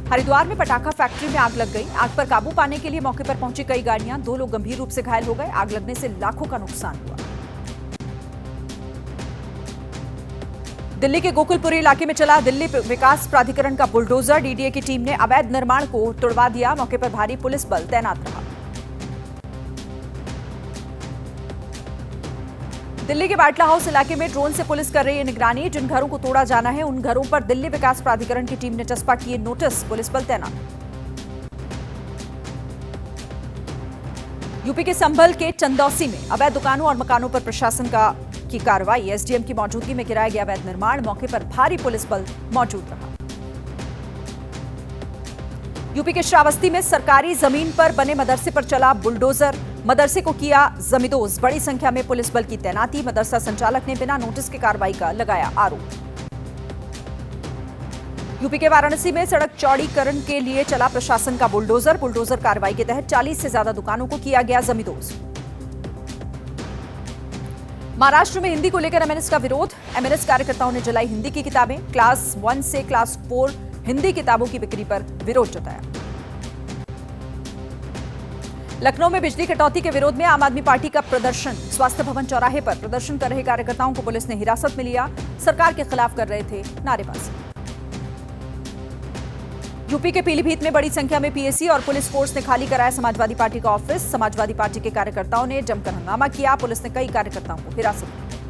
हरिद्वार में पटाखा फैक्ट्री में आग लग गई। आग पर काबू पाने के लिए मौके पर पहुंची कई गाड़ियां। 2 लोग गंभीर रूप से घायल हो गए। आग लगने से लाखों का नुकसान हुआ। दिल्ली के गोकुलपुरी इलाके में चला दिल्ली विकास प्राधिकरण का बुलडोजर। डीडीए की टीम ने अवैध निर्माण को तोड़वा दिया। मौके पर भारी पुलिस बल तैनात रहा। दिल्ली के बाटला हाउस इलाके में ड्रोन से पुलिस कर रही है निगरानी। जिन घरों को तोड़ा जाना है उन घरों पर दिल्ली विकास प्राधिकरण की टीम ने चस्पा किए नोटिस। पुलिस बल तैनात। यूपी के संभल के चंदौसी में अवैध दुकानों और मकानों पर प्रशासन की कार्रवाई। एसडीएम की मौजूदगी में गिराया गया अवैध निर्माण। मौके पर भारी पुलिस बल मौजूद रहा। यूपी के श्रावस्ती में सरकारी जमीन पर बने मदरसे पर चला बुलडोजर। मदरसे को किया जमींदोज। बड़ी संख्या में पुलिस बल की तैनाती। मदरसा संचालक ने बिना नोटिस के कार्रवाई का लगाया आरोप। यूपी के वाराणसी में सड़क चौड़ीकरण के लिए चला प्रशासन का बुलडोजर। बुलडोजर कार्रवाई के तहत 40 से ज्यादा दुकानों को किया गया जमींदोज। महाराष्ट्र में हिंदी को लेकर एमएनएस का विरोध। एमएनएस कार्यकर्ताओं ने जलाई हिंदी की किताबें। क्लास 1 से क्लास 4 हिंदी किताबों की बिक्री पर विरोध जताया। लखनऊ में बिजली कटौती के विरोध में आम आदमी पार्टी का प्रदर्शन। स्वास्थ्य भवन चौराहे पर प्रदर्शन कर रहे कार्यकर्ताओं को पुलिस ने हिरासत में लिया। सरकार के खिलाफ कर रहे थे नारेबाजी। यूपी के पीलीभीत में बड़ी संख्या में पीएसी और पुलिस फोर्स ने खाली कराया समाजवादी पार्टी का ऑफिस। समाजवादी पार्टी के कार्यकर्ताओं ने जमकर हंगामा किया। पुलिस ने कई कार्यकर्ताओं को हिरासत में लिया।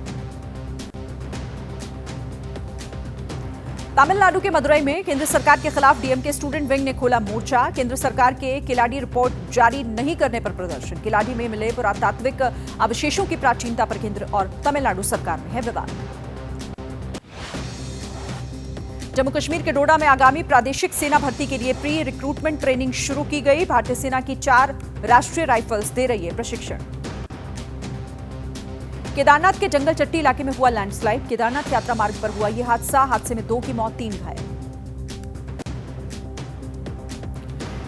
तमिलनाडु के मदुरई में केंद्र सरकार के खिलाफ डीएमके स्टूडेंट विंग ने खोला मोर्चा। केंद्र सरकार के किलाडी रिपोर्ट जारी नहीं करने पर प्रदर्शन। किलाडी में मिले पुरातात्विक अवशेषों की प्राचीनता पर केंद्र और तमिलनाडु सरकार में है विवाद। जम्मू कश्मीर के डोडा में आगामी प्रादेशिक सेना भर्ती के लिए प्री रिक्रूटमेंट ट्रेनिंग शुरू की गई। भारतीय सेना की 4 राष्ट्रीय राइफल्स दे रही है प्रशिक्षण। केदारनाथ के जंगल चट्टी इलाके में हुआ लैंडस्लाइड। केदारनाथ यात्रा मार्ग पर हुआ यह हादसा। हादसे में 2 की मौत, 3 घायल।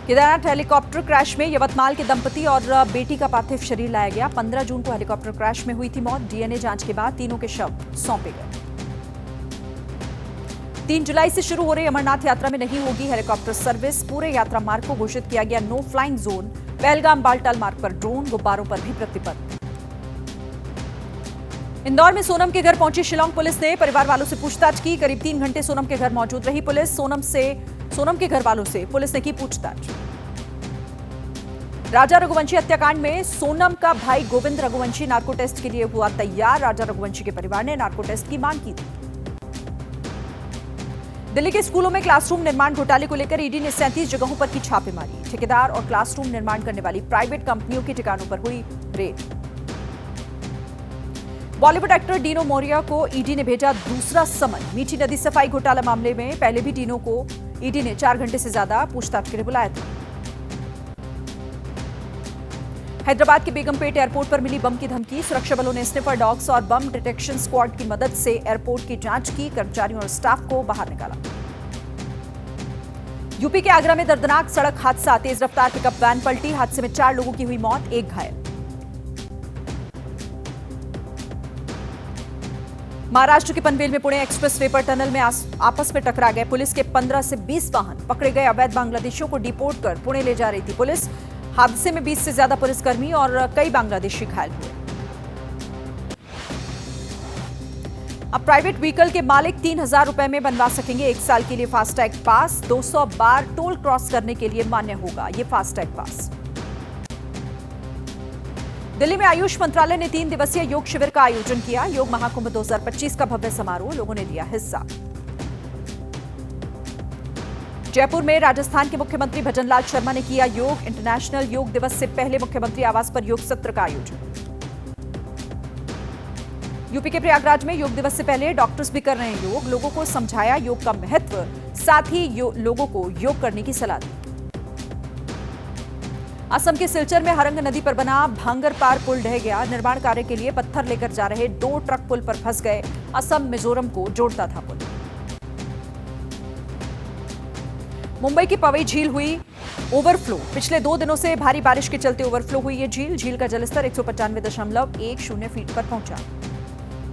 केदारनाथ हेलीकॉप्टर क्रैश में यवतमाल के दंपति और बेटी का पार्थिव शरीर लाया गया। 15 जून को हेलीकॉप्टर क्रैश में हुई थी मौत। डीएनए जांच के बाद तीनों के शव सौंपे गए। 3 जुलाई से शुरू हो रही अमरनाथ यात्रा में नहीं होगी हेलीकॉप्टर सर्विस। पूरे यात्रा मार्ग को घोषित किया गया no flying zone. Pahalgam Baltal मार्ग पर ड्रोन, गुब्बारों पर भी प्रतिबंध। इंदौर में सोनम के घर पहुंची शिलांग पुलिस ने परिवार वालों से पूछताछ की। करीब 3 घंटे सोनम के घर मौजूद रही पुलिस। सोनम के घर वालों से पुलिस ने की पूछताछ। राजा रघुवंशी हत्याकांड में सोनम का भाई गोविंद रघुवंशी नार्को टेस्ट के लिए हुआ तैयार। राजा रघुवंशी के परिवार ने नार्को टेस्ट की मांग की थी। दिल्ली के स्कूलों में क्लासरूम निर्माण घोटाले को लेकर ईडी ने 37 जगहों पर की छापेमारी। ठेकेदार और क्लासरूम निर्माण करने वाली प्राइवेट कंपनियों के ठिकानों पर हुई raid. Bollywood actor Dino Morea को ईडी ने भेजा दूसरा समन। मीठी नदी सफाई घोटाला मामले में पहले भी डीनो को ईडी ने 4 घंटे से ज्यादा पूछताछ के लिए बुलाया था। हैदराबाद के बेगमपेट एयरपोर्ट पर मिली बम की धमकी। सुरक्षा बलों ने स्निफर डॉग्स और बम डिटेक्शन स्क्वाड की मदद से एयरपोर्ट की जांच की। कर्मचारियों और स्टाफ को बाहर निकाला। यूपी के आगरा में दर्दनाक सड़क हादसा। तेज रफ्तार पिकअप वैन पलटी। हादसे में 4 लोगों की हुई मौत, 1 घायल। महाराष्ट्र के पनवेल में पुणे एक्सप्रेस वे पर टनल में आपस में टकरा गए। पुलिस के 15 से 20 वाहन पकड़े गए। अवैध बांग्लादेशियों को डिपोर्ट कर पुणे ले जा रही थी पुलिस। हादसे में 20 से ज्यादा पुलिसकर्मी और कई बांग्लादेशी घायल हुए। अब प्राइवेट व्हीकल के मालिक 3,000 रुपए में बनवा सकेंगे 1 साल के लिए फास्टैग पास। 200 बार टोल क्रॉस करने के लिए मान्य होगा ये फास्टैग पास। दिल्ली में आयुष मंत्रालय ने 3 दिवसीय योग शिविर का आयोजन किया। योग महाकुंभ 2025 का भव्य समारोह, लोगों ने लिया हिस्सा। जयपुर में राजस्थान के मुख्यमंत्री भजनलाल शर्मा ने किया योग। इंटरनेशनल योग दिवस से पहले मुख्यमंत्री आवास पर योग सत्र का आयोजन। यूपी के प्रयागराज में योग दिवस से पहले डॉक्टर्स भी कर रहे हैं योग। लोगों को समझाया योग का महत्व, साथ ही लोगों को योग करने की सलाह दी। असम के सिलचर में हरंग नदी पर बना भांगर पार पुल ढह गया। निर्माण कार्य के लिए पत्थर लेकर जा रहे 2 ट्रक पुल पर फंस गए। असम मिजोरम को जोड़ता था पुल। मुंबई की पवई झील हुई ओवरफ्लो। पिछले 2 दिनों से भारी बारिश के चलते ओवरफ्लो हुई ये झील। झील का जलस्तर 195.10 फीट पर पहुंचा।